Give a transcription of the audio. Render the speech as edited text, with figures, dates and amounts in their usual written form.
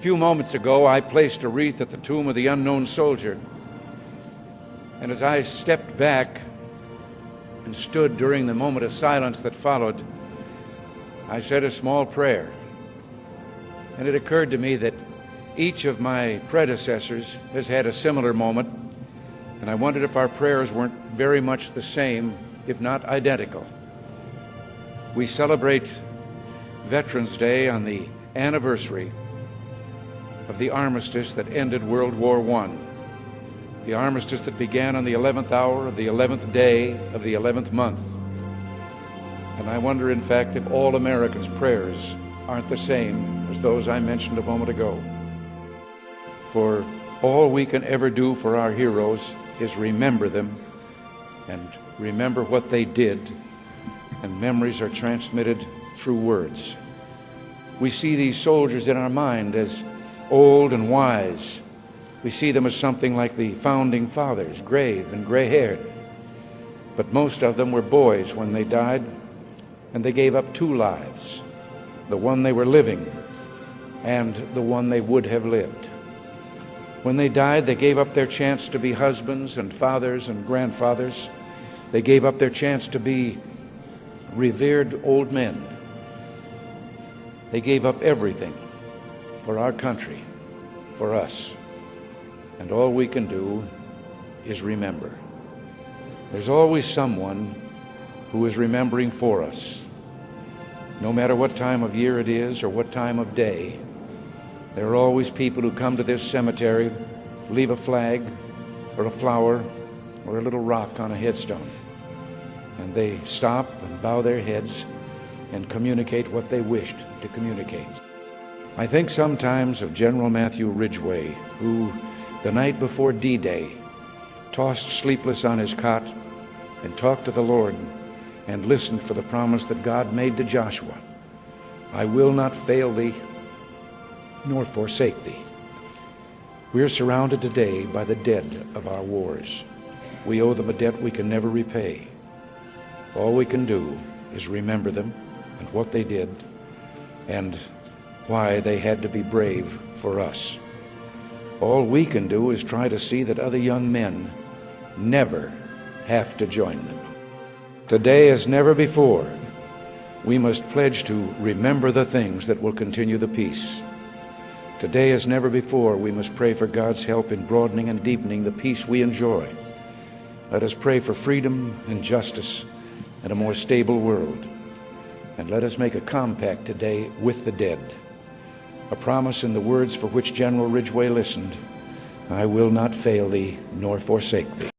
few moments ago, I placed a wreath at the tomb of the unknown soldier. And as I stepped back and stood during the moment of silence that followed, I said a small prayer. And it occurred to me that each of my predecessors has had a similar moment, and I wondered if our prayers weren't very much the same, if not identical. We celebrate Veterans Day on the anniversary of the armistice that ended World War I, the armistice that began on the 11th hour of the 11th day of the 11th month. And I wonder, in fact, if all Americans' prayers aren't the same as those I mentioned a moment ago. For all we can ever do for our heroes is remember them and remember what they did, and memories are transmitted through words. We see these soldiers in our mind as old and wise. We see them as something like the founding fathers, grave and gray-haired. But most of them were boys when they died, and they gave up two lives, the one they were living and the one they would have lived. When they died, they gave up their chance to be husbands and fathers and grandfathers. They gave up their chance to be revered old men. They gave up everything for our country, for us. And all we can do is remember. There's always someone who is remembering for us. No matter what time of year it is or what time of day, there are always people who come to this cemetery, leave a flag or a flower or a little rock on a headstone, and they stop and bow their heads and communicate what they wished to communicate. I think sometimes of General Matthew Ridgway, who the night before D-Day tossed sleepless on his cot and talked to the Lord and listened for the promise that God made to Joshua, "I will not fail thee nor forsake thee." We're surrounded today by the dead of our wars. We owe them a debt we can never repay. All we can do is remember them and what they did and why they had to be brave for us. All we can do is try to see that other young men never have to join them. Today, as never before, we must pledge to remember the things that will continue the peace. Today, as never before, we must pray for God's help in broadening and deepening the peace we enjoy. Let us pray for freedom and justice and a more stable world. And let us make a compact today with the dead, a promise in the words for which General Ridgway listened: "I will not fail thee nor forsake thee."